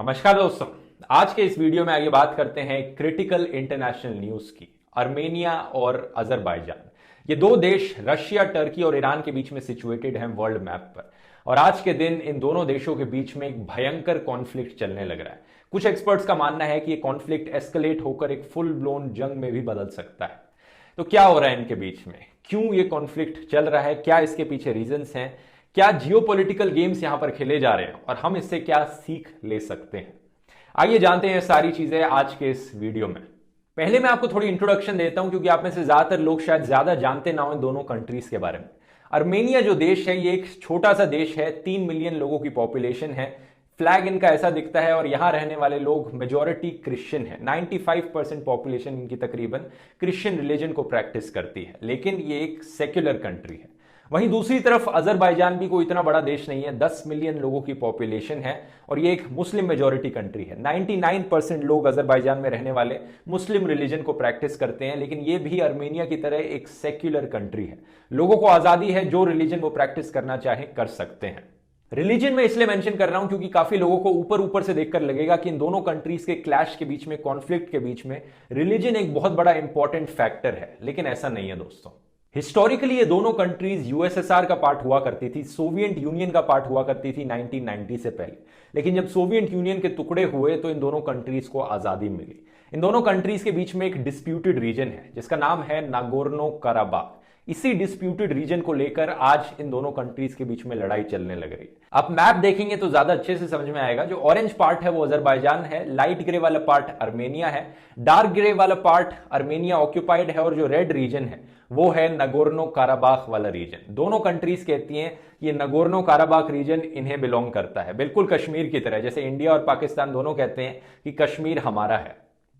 नमस्कार दोस्तों। आज के इस वीडियो में आगे बात करते हैं क्रिटिकल इंटरनेशनल न्यूज की। अर्मेनिया और अजरबैजान, ये दो देश रशिया, टर्की और ईरान के बीच में सिचुएटेड हैं वर्ल्ड मैप पर। और आज के दिन इन दोनों देशों के बीच में एक भयंकर कॉन्फ्लिक्ट चलने लग रहा है। कुछ एक्सपर्ट्स का मानना है कि ये कॉन्फ्लिक्ट एस्केलेट होकर एक फुल ब्लोन जंग में भी बदल सकता है। तो क्या हो रहा है इनके बीच में, क्यों ये कॉन्फ्लिक्ट चल रहा है, क्या इसके पीछे रीजंस हैं, क्या जियोपॉलिटिकल गेम्स यहां पर खेले जा रहे हैं और हम इससे क्या सीख ले सकते हैं। आइए जानते हैं सारी चीजें आज के इस वीडियो में। पहले मैं आपको थोड़ी इंट्रोडक्शन देता हूं क्योंकि आप में से ज्यादातर लोग शायद ज्यादा जानते ना हो इन दोनों कंट्रीज के बारे में। अर्मेनिया जो देश है ये एक छोटा सा देश है, 3 मिलियन लोगों की पॉपुलेशन है। फ्लैग इनका ऐसा दिखता है और यहां रहने वाले लोग मेजॉरिटी क्रिश्चियन है। 95% पॉपुलेशन इनकी तकरीबन क्रिश्चियन रिलीजन को प्रैक्टिस करती है, लेकिन ये एक सेक्युलर कंट्री है। वहीं दूसरी तरफ अजरबैजान भी कोई इतना बड़ा देश नहीं है, 10 मिलियन लोगों की पॉपुलेशन है और ये एक मुस्लिम मेजॉरिटी कंट्री है। 99% लोग अजरबैजान में रहने वाले मुस्लिम रिलीजन को प्रैक्टिस करते हैं, लेकिन ये भी अर्मेनिया की तरह एक सेक्युलर कंट्री है। लोगों को आजादी है, जो रिलीजन वो प्रैक्टिस करना चाहे कर सकते हैं। रिलीजन में इसलिए मेंशन कर रहा हूं क्योंकि काफी लोगों को ऊपर ऊपर से देखकर लगेगा कि इन दोनों कंट्रीज के क्लैश के बीच में, कॉन्फ्लिक्ट के बीच में रिलीजन एक बहुत बड़ा इंपॉर्टेंट फैक्टर है, लेकिन ऐसा नहीं है दोस्तों। हिस्टोरिकली ये दोनों कंट्रीज यूएसएसआर का पार्ट हुआ करती थी, सोवियत यूनियन का पार्ट हुआ करती थी 1990 से पहले। लेकिन जब सोवियत यूनियन के टुकड़े हुए तो इन दोनों कंट्रीज को आजादी मिली। इन दोनों कंट्रीज के बीच में एक डिस्प्यूटेड रीजन है जिसका नाम है नागोर्नो कराबाख। इसी डिस्प्यूटेड रीजन को लेकर आज इन दोनों कंट्रीज के बीच में लड़ाई चलने लग रही है। आप मैप देखेंगे तो ज्यादा अच्छे से समझ में आएगा। जो ऑरेंज पार्ट है वो अजरबैजान है, लाइट ग्रे वाला पार्ट अर्मेनिया है, डार्क ग्रे वाला पार्ट अर्मेनिया ऑक्यूपाइड है और जो रेड रीजन है वो है नगोर्नो काराबाख वाला रीजन। दोनों कंट्रीज कहती हैं कि ये नगोर्नो काराबाख रीजन इन्हें बिलोंग करता है, बिल्कुल कश्मीर की तरह। जैसे इंडिया और पाकिस्तान दोनों कहते हैं कि कश्मीर हमारा है,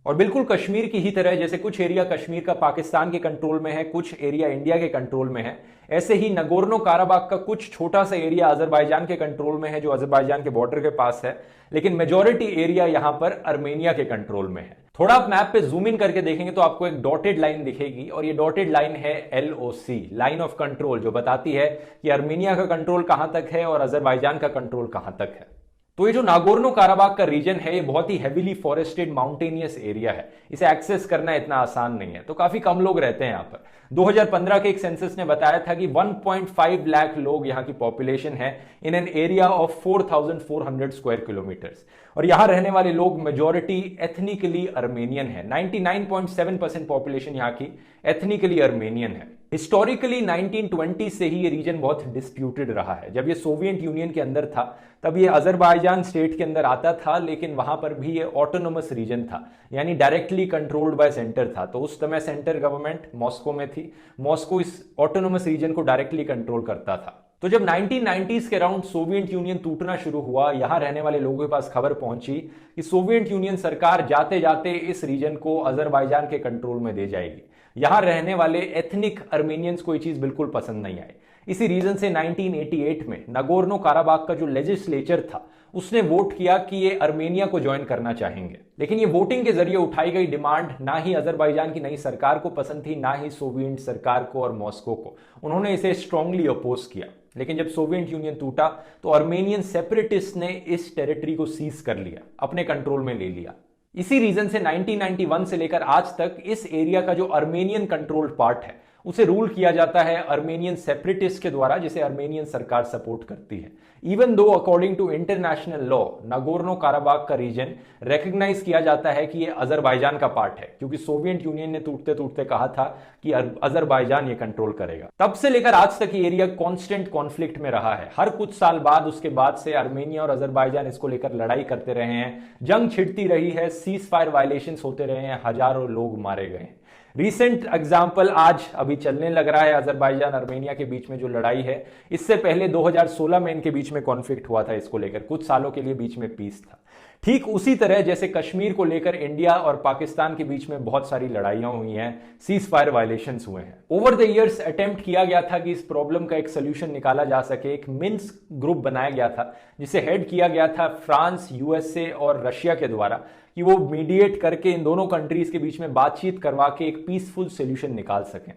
और बिल्कुल कश्मीर की ही तरह जैसे कुछ एरिया कश्मीर का पाकिस्तान के कंट्रोल में है, कुछ एरिया इंडिया के कंट्रोल में है, ऐसे ही नगोर्नो काराबाख का कुछ छोटा सा एरिया अजरबैजान के कंट्रोल में है जो अजरबैजान के बॉर्डर के पास है, लेकिन मेजॉरिटी एरिया यहां पर अर्मेनिया के कंट्रोल में है। थोड़ा आप मैप पे जूम इन करके देखेंगे तो आपको एक डॉटेड लाइन दिखेगी और ये डॉटेड लाइन है LOC, लाइन ऑफ कंट्रोल, जो बताती है कि अर्मेनिया का कंट्रोल कहां तक है और अजरबैजान का कंट्रोल कहां तक है। तो ये जो नागोर्नो काराबाख का रीजन है ये बहुत ही हेवीली फॉरेस्टेड माउंटेनियस एरिया है, इसे एक्सेस करना इतना आसान नहीं है, तो काफी कम लोग रहते हैं यहाँ पर। 2015 के एक सेंसस ने बताया था कि 1.5 लाख लोग यहाँ की पॉपुलेशन है in an area of 4400 square kilometres, और यहां रहने वाले लोग मेजॉरिटी एथनिकली अर्मेनियन है। 99.7% पॉपुलेशन यहाँ की एथनिकली अर्मेनियन है। हिस्टोरिकली 1920 से ही ये रीजन बहुत डिस्प्यूटेड रहा है। जब ये सोवियत यूनियन के अंदर था तब ये अजरबैजान स्टेट के अंदर आता था, लेकिन वहां पर भी ये ऑटोनोमस रीजन था, यानी डायरेक्टली कंट्रोल्ड बाय सेंटर था। तो उस समय सेंटर गवर्नमेंट मॉस्को में थी, मॉस्को इस ऑटोनोमस रीजन को डायरेक्टली कंट्रोल करता था। तो जब 1990s के अराउंड सोवियत यूनियन टूटना शुरू हुआ, यहां रहने वाले लोगों के पास खबर पहुंची कि सोवियत यूनियन सरकार जाते जाते इस रीजन को अजरबैजान के कंट्रोल में दे जाएगी। यहां रहने वाले एथनिक अर्मेनियंस को ये चीज बिल्कुल पसंद नहीं आई। इसी रीजन से 1988 में नागोर्नो काराबाख का जो लेजिस्लेचर था उसने वोट किया कि ये अर्मेनिया को ज्वाइन करना चाहेंगे। लेकिन ये वोटिंग के जरिए उठाई गई डिमांड ना ही अजरबैजान की नई सरकार को पसंद थी, ना ही सोवियत सरकार को और मॉस्को को। उन्होंने इसे स्ट्रांगली अपोज किया। लेकिन जब सोवियत यूनियन टूटा तो अर्मेनियन सेपरेटिस्ट ने इस टेरिटरी को सीज कर लिया, अपने कंट्रोल में ले लिया। इसी रीजन से 1991 से लेकर आज तक इस एरिया का जो अर्मेनियन कंट्रोल्ड पार्ट है उसे रूल किया जाता है अर्मेनियन सेपरेटिस्ट के द्वारा, जिसे अर्मेनियन सरकार सपोर्ट करती है। Even though according to international law Nagorno Karabakh का रीजन रिकॉग्नाइज किया जाता है कि यह अजरबैजान का पार्ट है, क्योंकि सोवियत यूनियन ने टूटते टूटते कहा था कि अजरबैजान ये कंट्रोल करेगा। तब से लेकर आज तक ये एरिया कांस्टेंट कॉन्फ्लिक्ट में रहा है। हर कुछ साल बाद उसके बाद से अर्मेनिया और अजरबैजान इसको लेकर लड़ाई करते रहे हैं, जंग छिड़ती रही है, सीज फायर वायलेशंस होते रहे हैं, हजारों लोग मारे गए हैं। रिसेंट एग्जाम्पल आज अभी चलने लग रहा है अजरबैजान अर्मेनिया के बीच में जो लड़ाई है। इससे पहले 2016 में इनके बीच में कॉन्फ्लिक्ट हुआ था, इसको लेकर कुछ सालों के लिए बीच में पीस था। ठीक उसी तरह जैसे कश्मीर को लेकर इंडिया और पाकिस्तान के बीच में बहुत सारी लड़ाइयां हुई हैं, सीज फायर वायलेशंस हुए हैं। ओवर द इयर्स अटेम्प्ट किया गया था कि इस प्रॉब्लम का एक सोल्यूशन निकाला जा सके। एक मिन्स्क ग्रुप बनाया गया था जिसे हेड किया गया था फ्रांस, USA और रशिया के द्वारा, कि वो मीडिएट करके इन दोनों कंट्रीज के बीच में बातचीत करवा के एक पीसफुल सोल्यूशन निकाल सकें।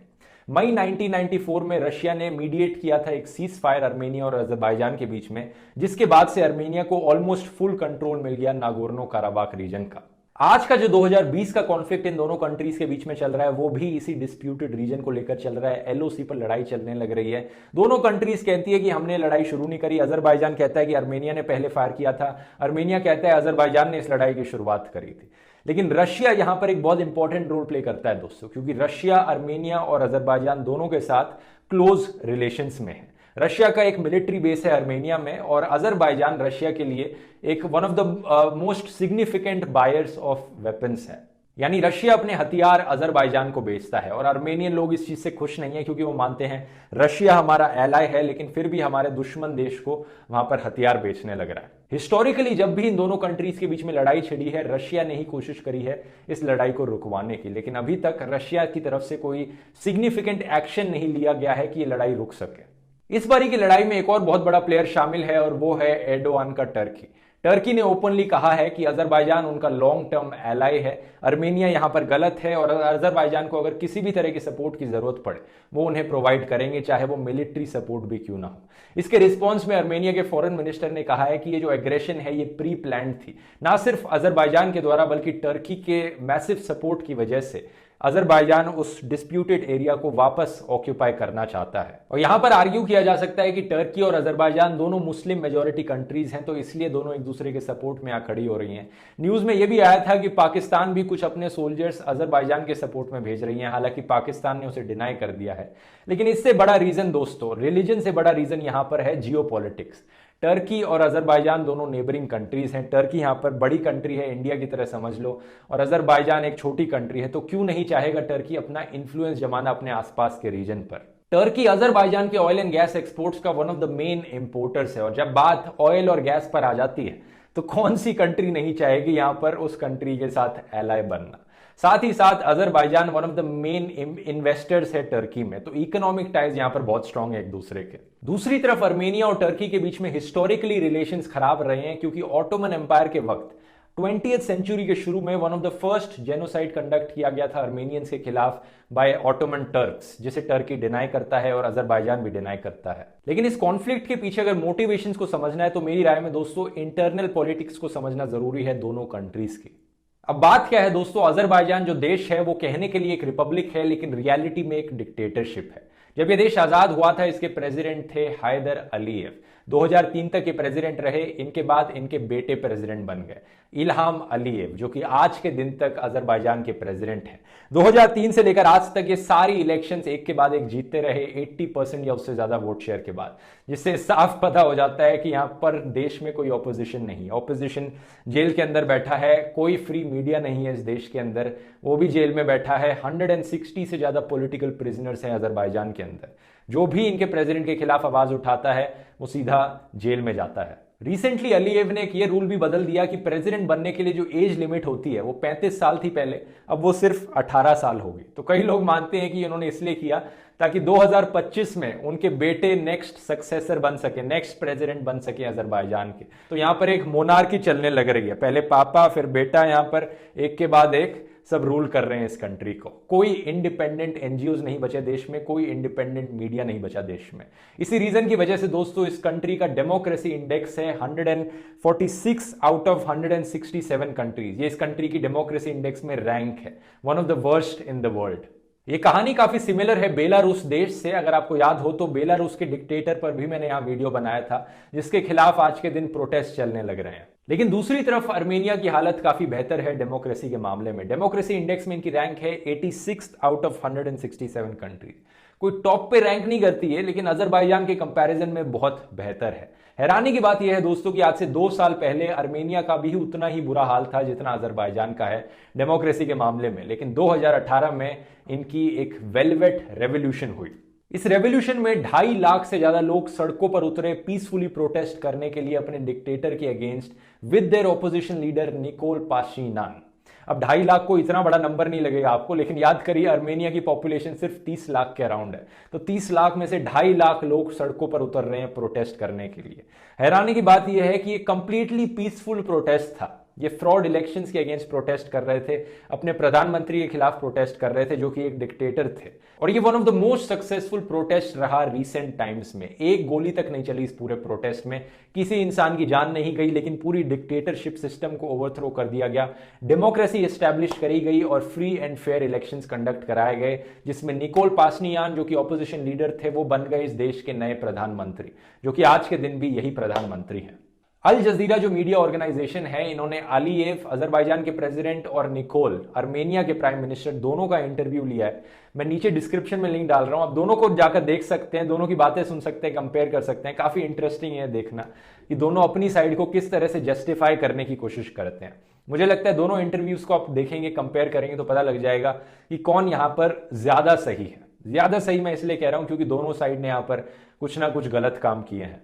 मई 1994 में रशिया ने मीडिएट किया था एक सीज फायर आर्मेनिया और अजरबैजान के बीच में, जिसके बाद से आर्मेनिया को ऑलमोस्ट फुल कंट्रोल मिल गया नागोर्नो काराबाख रीजन का। आज का जो 2020 का कॉन्फ्लिक्ट इन दोनों कंट्रीज के बीच में चल रहा है वो भी इसी डिस्प्यूटेड रीजन को लेकर चल रहा है। एलओसी पर लड़ाई चलने लग रही है। दोनों कंट्रीज कहती है कि हमने लड़ाई शुरू नहीं करी। अजरबैजान कहता है कि आर्मेनिया ने पहले फायर किया था। आर्मेनिया कहता है अजरबैजान ने इस लड़ाई की शुरुआत करी थी। लेकिन रशिया यहां पर एक बहुत इंपॉर्टेंट रोल प्ले करता है दोस्तों, क्योंकि रशिया आर्मेनिया और अजरबैजान दोनों के साथ क्लोज रिलेशंस में है। रशिया का एक मिलिट्री बेस है आर्मेनिया में और अजरबैजान रशिया के लिए एक one of the most significant buyers of weapons है। यानी रशिया अपने हथियार अजरबैजान को बेचता है और आर्मेनियन लोग इस चीज से खुश नहीं है, क्योंकि वो मानते हैं रशिया हमारा एलाय है लेकिन फिर भी हमारे दुश्मन देश को वहां पर हथियार बेचने लग रहा है। हिस्टोरिकली जब भी इन दोनों कंट्रीज के बीच में लड़ाई छिड़ी है, रशिया ने ही कोशिश करी है इस लड़ाई को रुकवाने की, लेकिन अभी तक रशिया की तरफ से कोई सिग्निफिकेंट एक्शन नहीं लिया गया है कि ये लड़ाई रुक सके। इस बारी की लड़ाई में एक और बहुत बड़ा प्लेयर शामिल है और वो है एर्डोआन का टर्की। टर्की ने ओपनली कहा है कि अजरबैजान उनका लॉन्ग टर्म एलाय है। आर्मेनिया यहां पर गलत है और अजरबैजान को अगर किसी भी तरह की सपोर्ट की जरूरत पड़े वो उन्हें प्रोवाइड करेंगे, चाहे वो मिलिट्री सपोर्ट भी क्यों ना हो। इसके रिस्पॉन्स में आर्मेनिया के फॉरेन मिनिस्टर ने कहा है कि ये जो एग्रेशन है ये प्री प्लान्ड थी, ना सिर्फ अजरबैजान के द्वारा बल्कि टर्की के मैसिव सपोर्ट की वजह से अजरबैजान उस डिस्प्यूटेड एरिया को वापस ऑक्यूपाई करना चाहता है। और यहां पर आर्ग्यू किया जा सकता है कि टर्की और अजरबैजान दोनों मुस्लिम मेजॉरिटी कंट्रीज हैं, तो इसलिए दोनों एक दूसरे के सपोर्ट में आ खड़ी हो रही हैं। न्यूज में यह भी आया था कि पाकिस्तान भी कुछ अपने सोल्जर्स अजरबैजान के सपोर्ट में भेज रही हैं, हालांकि पाकिस्तान ने उसे डिनाई कर दिया है। लेकिन इससे बड़ा रीजन दोस्तों, रिलीजन से बड़ा रीजन यहां पर है जियोपॉलिटिक्स। टर्की और अजरबैजान दोनों नेबरिंग कंट्रीज हैं। टर्की यहां पर बड़ी कंट्री है, इंडिया की तरह समझ लो, और अजरबैजान एक छोटी कंट्री है, तो क्यों नहीं चाहेगा टर्की अपना इन्फ्लुएंस जमाना अपने आसपास के रीजन पर। टर्की अजरबैजान के ऑयल एंड गैस एक्सपोर्ट्स का one of the main importers है, और जब बात ऑयल और गैस पर आ जाती है तो कौन सी कंट्री नहीं चाहेगी यहां पर उस कंट्री के साथ एलाय बनना। साथ ही साथ Azerbaijan one of the main investors है टर्की में, तो इकोनॉमिक टाइज यहां पर बहुत स्ट्रांग है एक दूसरे के। दूसरी तरफ आर्मेनिया और टर्की के बीच में हिस्टोरिकली रिलेशंस खराब रहे हैं, क्योंकि ऑटोमन एम्पायर के वक्त 20th सेंचुरी के शुरू में one of the first genocide conduct किया गया था आर्मेनियंस के खिलाफ बाय ऑटोमन टर्क्स, जिसे टर्की डिनाई करता है और अजरबैजान भी डिनाई करता है। लेकिन इस कॉन्फ्लिक्ट के पीछे अगर मोटिवेशंस को समझना है तो मेरी राय में दोस्तों इंटरनल पॉलिटिक्स को समझना जरूरी है दोनों कंट्रीज की। अब बात क्या है दोस्तों, अजरबैजान जो देश है वो कहने के लिए एक रिपब्लिक है, लेकिन रियलिटी में एक डिक्टेटरशिप है। जब ये देश आजाद हुआ था इसके प्रेसिडेंट थे हैदर अलीयव, 2003 तक ये प्रेसिडेंट रहे। इनके बाद इनके बेटे प्रेसिडेंट बन गए, इल्हाम अलीयव, जो कि आज के दिन तक अजरबैजान के प्रेसिडेंट हैं। 2003 से लेकर आज तक ये सारी इलेक्शंस एक के बाद एक जीतते रहे 80% या उससे ज्यादा वोट शेयर के बाद, जिससे साफ पता हो जाता है कि यहां पर देश में कोई ऑपोजिशन नहीं है। ऑपोजिशन जेल के अंदर बैठा है, कोई फ्री मीडिया नहीं है इस देश के अंदर, वो भी जेल में बैठा है। 160 से ज्यादा पॉलिटिकल प्रिजनर्स हैं अजरबैजान के अंदर। जो भी इनके प्रेसिडेंट के खिलाफ आवाज उठाता है वो सीधा जेल में जाता है। रिसेंटली अलीयव ने एक ये रूल भी बदल दिया कि प्रेसिडेंट बनने के लिए जो एज लिमिट होती है वो 35 साल थी पहले, अब वो सिर्फ 18 साल होगी। तो कई लोग मानते हैं कि इन्होंने इसलिए किया ताकि 2025 में उनके बेटे नेक्स्ट सक्सेसर बन सके, नेक्स्ट प्रेसिडेंट बन सके अजरबैजान के। तो यहां पर एक मोनार्की चलने लग रही है, पहले पापा फिर बेटा, यहां पर एक के बाद एक सब रूल कर रहे हैं इस कंट्री को। कोई इंडिपेंडेंट एनजीओज नहीं बचे देश में, कोई इंडिपेंडेंट मीडिया नहीं बचा देश में। इसी रीजन की वजह से दोस्तों इस कंट्री का डेमोक्रेसी इंडेक्स है 146 आउट ऑफ 167 कंट्रीज। ये इस कंट्री की डेमोक्रेसी इंडेक्स में रैंक है, one of the worst in the world. ये कहानी काफी सिमिलर है बेलारूस देश से। अगर आपको याद हो तो बेलारूस के डिक्टेटर पर भी मैंने यहां वीडियो बनाया था, जिसके खिलाफ आज के दिन प्रोटेस्ट चलने लग रहे हैं। लेकिन दूसरी तरफ आर्मेनिया की हालत काफी बेहतर है डेमोक्रेसी के मामले में। डेमोक्रेसी इंडेक्स में इनकी रैंक है 86 आउट ऑफ 167 कंट्रीज। कोई टॉप पे रैंक नहीं करती है, लेकिन अजरबैजान के कंपैरिजन में बहुत बेहतर है। हैरानी की बात यह है दोस्तों कि आज से 2 साल पहले आर्मेनिया का भी उतना ही बुरा हाल था जितना अजरबैजान का है डेमोक्रेसी के मामले में। लेकिन 2018 में इनकी एक वेलवेट रेवोल्यूशन हुई। इस रेवोल्यूशन में 2.5 लाख से ज्यादा लोग सड़कों पर उतरे पीसफुली प्रोटेस्ट करने के लिए अपने डिक्टेटर के against with their opposition leader Nikol Pashinyan. अब 2.5 लाख को इतना बड़ा नंबर नहीं लगेगा आपको, लेकिन याद करिए आर्मेनिया की पॉपुलेशन सिर्फ 30 लाख के अराउंड है। तो 30 लाख में से 2.5 लाख लोग सड़कों पर उतर रहे हैं प्रोटेस्ट करने के लिए। हैरानी की बात यह है कि ये कंप्लीटली पीसफुल प्रोटेस्ट था। ये फ्रॉड इलेक्शंस के अगेंस्ट प्रोटेस्ट कर रहे थे, अपने प्रधानमंत्री के खिलाफ प्रोटेस्ट कर रहे थे जो कि एक डिक्टेटर थे। और ये one of the most successful protest रहा रीसेंट टाइम्स में। एक गोली तक नहीं चली इस पूरे प्रोटेस्ट में, किसी इंसान की जान नहीं गई, लेकिन पूरी डिक्टेटरशिप सिस्टम को ओवरथ्रो कर दिया गया, डेमोक्रेसी एस्टैब्लिश करी गई और free and fair elections conduct कराए गए, जिसमें निकोल पासनियान जो कि ऑपोजिशन लीडर थे वो बन गए इस देश के नए प्रधानमंत्री, जो कि आज के दिन भी यही प्रधानमंत्री हैं। अल जजीरा जो मीडिया ऑर्गेनाइजेशन है, इन्होंने अलीयेव अजरबैजान के प्रेसिडेंट और निकोल अर्मेनिया के प्राइम मिनिस्टर दोनों का इंटरव्यू लिया है। मैं नीचे डिस्क्रिप्शन में लिंक डाल रहा हूं, आप दोनों को जाकर देख सकते हैं, दोनों की बातें सुन सकते हैं, कंपेयर कर सकते हैं। काफी इंटरेस्टिंग है देखना कि दोनों अपनी साइड को किस तरह से जस्टिफाई करने की कोशिश करते हैं। मुझे लगता है दोनों इंटरव्यूज को आप देखेंगे, कंपेयर करेंगे तो पता लग जाएगा कि कौन यहां पर ज्यादा सही है। ज्यादा सही मैं इसलिए कह रहा हूं क्योंकि दोनों साइड ने यहां पर कुछ ना कुछ गलत काम किए हैं।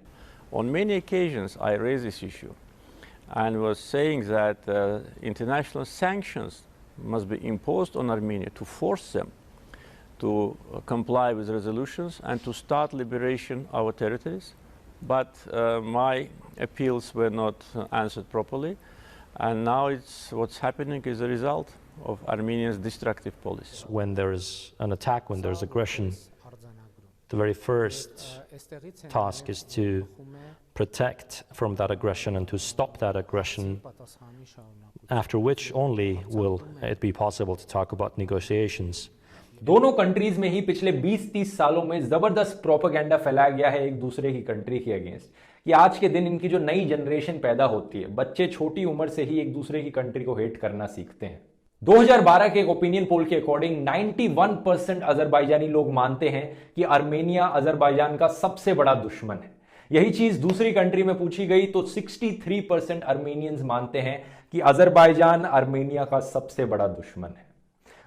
On many occasions, I raised this issue and was saying that international sanctions must be imposed on Armenia to force them to comply with resolutions and to start liberation of our territories. But my appeals were not answered properly, and now what's happening is a result of Armenia's destructive policy. When there is an attack, when there is aggression, the very first task is to protect from that aggression and to stop that aggression, after which only will it be possible to talk about negotiations. दोनों countries में ही पिछले 20-30 सालों में जबरदस्त propaganda फैलाया गया है एक दूसरे की कंट्री के अगेंस्ट, कि आज के दिन इनकी जो नई जनरेशन पैदा होती है, बच्चे छोटी उम्र से ही एक दूसरे की कंट्री को हेट करना सीखते हैं। 2012 के एक ओपिनियन पोल के अकॉर्डिंग 91% अजरबैजानी लोग मानते हैं कि आर्मेनिया अजरबैजान का सबसे बड़ा दुश्मन है। यही चीज दूसरी कंट्री में पूछी गई तो 63% आर्मेनियंस मानते हैं कि अजरबैजान आर्मेनिया का सबसे बड़ा दुश्मन है।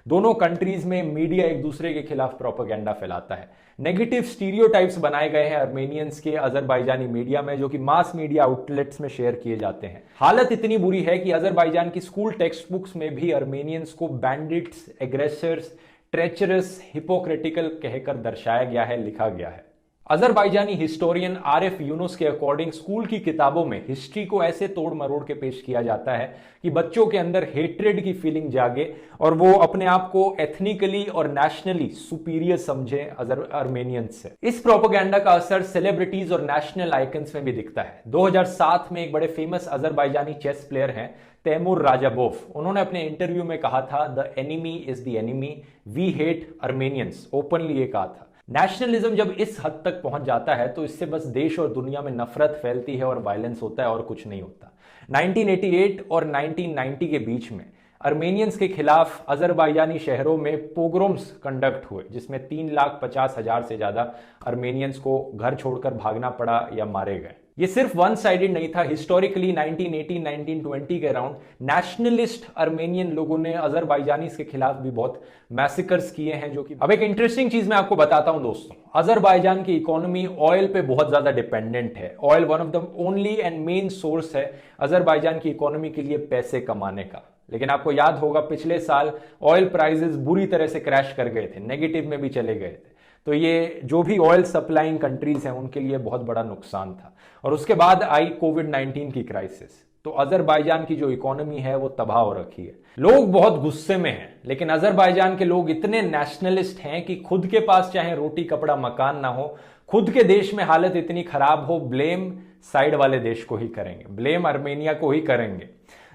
दोनों कंट्रीज में मीडिया एक दूसरे के खिलाफ प्रोपेगेंडा फैलाता है। नेगेटिव स्टीरियोटाइप्स बनाए गए हैं आर्मेनियंस के अजरबैजानी मीडिया में, जो कि मास मीडिया आउटलेट्स में शेयर किए जाते हैं। हालत इतनी बुरी है कि अजरबैजान की स्कूल टेक्स्ट बुक्स में भी आर्मेनियंस को बैंडिट्स, एग्रेसर्स, ट्रेचरस, हिपोक्रेटिकल कहकर दर्शाया गया है, लिखा गया है। अजरबैजानी हिस्टोरियन आरिफ यूनुस के अकॉर्डिंग स्कूल की किताबों में हिस्ट्री को ऐसे तोड़ मरोड़ के पेश किया जाता है कि बच्चों के अंदर हेट्रेड की फीलिंग जागे और वो अपने आप को एथनिकली और नेशनली सुपीरियर समझे आर्मेनियंस से। इस प्रोपेगेंडा का असर सेलिब्रिटीज और नेशनल आइकन्स में भी दिखता है। 2007 में एक बड़े फेमस अजरबैजानी चेस प्लेयर हैं तैमूर राजाबोफ, उन्होंने अपने इंटरव्यू में कहा था, the enemy is the enemy, we hate Armenians, openly ये कहा था। नेशनलिज्म जब इस हद तक पहुंच जाता है तो इससे बस देश और दुनिया में नफरत फैलती है और वायलेंस होता है और कुछ नहीं होता। 1988 और 1990 के बीच में आर्मेनियंस के खिलाफ अजरबैजानी शहरों में पोग्रोम्स कंडक्ट हुए, जिसमें 3,50,000 से ज्यादा आर्मेनियंस को घर छोड़कर भागना पड़ा या मारे गए। ये सिर्फ वन साइडेड नहीं था। हिस्टोरिकली 1918-1920 के अराउंड नेशनलिस्ट आर्मेनियन लोगों ने अजरबैजानीज के खिलाफ भी बहुत मैसेकर्स किए हैं, जो कि अब एक इंटरेस्टिंग चीज मैं आपको बताता हूं दोस्तों। अजरबैजान की इकोनॉमी ऑयल पे बहुत ज्यादा डिपेंडेंट है। Oil one of the only and main source है अजरबैजान की इकोनॉमी के लिए पैसे कमाने का। लेकिन आपको याद होगा पिछले साल ऑयल प्राइसेस बुरी तरह से क्रैश कर गए थे, नेगेटिव में भी चले गए थे। तो ये जो भी ऑयल सप्लाइंग कंट्रीज हैं उनके लिए बहुत बड़ा नुकसान था। और उसके बाद आई कोविड-19 की क्राइसिस, तो अजरबैजान की जो इकोनॉमी है वो तबाह हो रखी है। लोग बहुत गुस्से में हैं, लेकिन अजरबैजान के लोग इतने नेशनलिस्ट हैं कि खुद के पास चाहे रोटी कपड़ा मकान ना हो, खुद के देश में हालत इतनी खराब हो, ब्लेम साइड वाले देश को ही करेंगे, ब्लेम आर्मेनिया को ही करेंगे।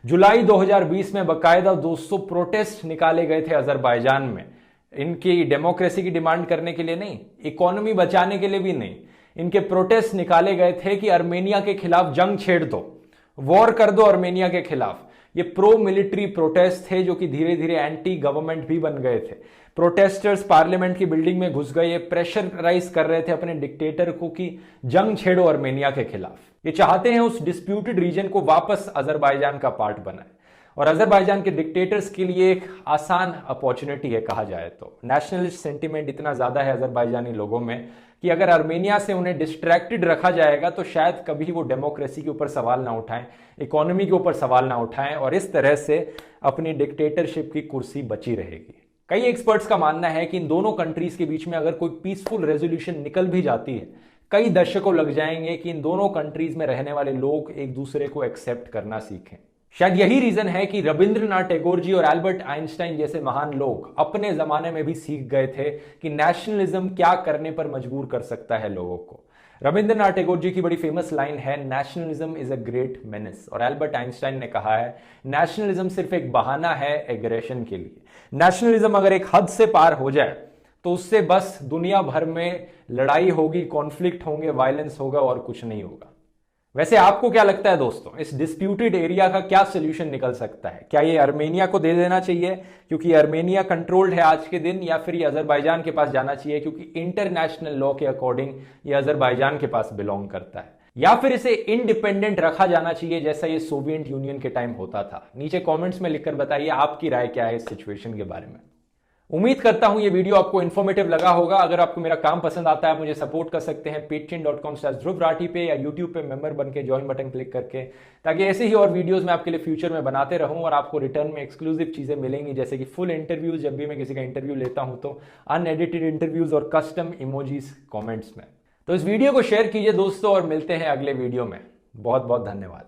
जुलाई 2020 में बाकायदा 200 प्रोटेस्ट निकाले गए थे अजरबैजान में, इनकी डेमोक्रेसी की डिमांड करने के लिए नहीं, इकोनॉमी बचाने के लिए भी नहीं। इनके प्रोटेस्ट निकाले गए थे कि आर्मेनिया के खिलाफ जंग छेड़ दो, वॉर कर दो आर्मेनिया के खिलाफ। ये प्रो मिलिट्री प्रोटेस्ट थे जो कि धीरे धीरे एंटी गवर्नमेंट भी बन गए थे। प्रोटेस्टर्स पार्लियामेंट की बिल्डिंग में घुस गए, प्रेशराइज कर रहे थे अपने डिक्टेटर को कि जंग छेड़ो आर्मेनिया के खिलाफ। ये चाहते हैं उस डिस्प्यूटेड रीजन को वापस अजरबैजान का पार्ट बनाए, और अजरबैजान के डिक्टेटर्स के लिए एक आसान अपॉर्चुनिटी है कहा जाए तो। नेशनलिस्ट सेंटिमेंट इतना ज्यादा है अजरबैजानी लोगों में कि अगर आर्मेनिया से उन्हें डिस्ट्रैक्टेड रखा जाएगा तो शायद कभी वो डेमोक्रेसी के ऊपर सवाल ना उठाएं, इकोनॉमी के ऊपर सवाल ना उठाएं, और इस तरह से अपनी डिक्टेटरशिप की कुर्सी बची रहेगी। कई एक्सपर्ट्स का मानना है कि इन दोनों कंट्रीज के बीच में अगर कोई पीसफुल रेजोल्यूशन निकल भी जाती है, कई दशकों लग जाएंगे कि इन दोनों कंट्रीज में रहने वाले लोग एक दूसरे को एक्सेप्ट करना सीखें। शायद यही रीजन है कि रविंद्रनाथ टैगोर जी और एल्बर्ट आइंस्टाइन जैसे महान लोग अपने जमाने में भी सीख गए थे कि नेशनलिज्म क्या करने पर मजबूर कर सकता है लोगों को। रविंद्रनाथ टैगोर जी की बड़ी फेमस लाइन है, nationalism is a great menace. और एल्बर्ट आइंस्टाइन ने कहा है, नेशनलिज्म सिर्फ एक बहाना है एग्रेशन के लिए। नेशनलिज्म अगर एक हद से पार हो जाए तो उससे बस दुनिया भर में लड़ाई होगी, कॉन्फ्लिक्ट होंगे, वायलेंस होगा और कुछ नहीं होगा। वैसे आपको क्या लगता है दोस्तों, इस डिस्प्यूटेड एरिया का क्या सोल्यूशन निकल सकता है? क्या ये आर्मेनिया को दे देना चाहिए क्योंकि आर्मेनिया कंट्रोल्ड है आज के दिन, या फिर ये अजरबैजान के पास जाना चाहिए क्योंकि इंटरनेशनल लॉ के अकॉर्डिंग ये अजरबैजान के पास बिलोंग करता है, या फिर इसे इंडिपेंडेंट रखा जाना चाहिए जैसा ये सोवियत यूनियन के टाइम होता था? नीचे कॉमेंट्स में लिखकर बताइए आपकी राय क्या है इस सिचुएशन के बारे में। उम्मीद करता हूं ये वीडियो आपको इन्फॉर्मेटिव लगा होगा। अगर आपको मेरा काम पसंद आता है, मुझे सपोर्ट कर सकते हैं patreon.com/ध्रुव राठी पे, या यूट्यूब पे मेंबर बन के ज्वाइन बटन क्लिक करके, ताकि ऐसे ही और वीडियोस मैं आपके लिए फ्यूचर में बनाते रहूं और आपको रिटर्न में एक्सक्लूसिव चीजें मिलेंगी, जैसे कि फुल इंटरव्यूज, जब भी मैं किसी का इंटरव्यू लेता हूं तो अनएडिटेड इंटरव्यूज और कस्टम इमोजीज कॉमेंट्स में। तो इस वीडियो को शेयर कीजिए दोस्तों और मिलते हैं अगले वीडियो में। बहुत बहुत धन्यवाद।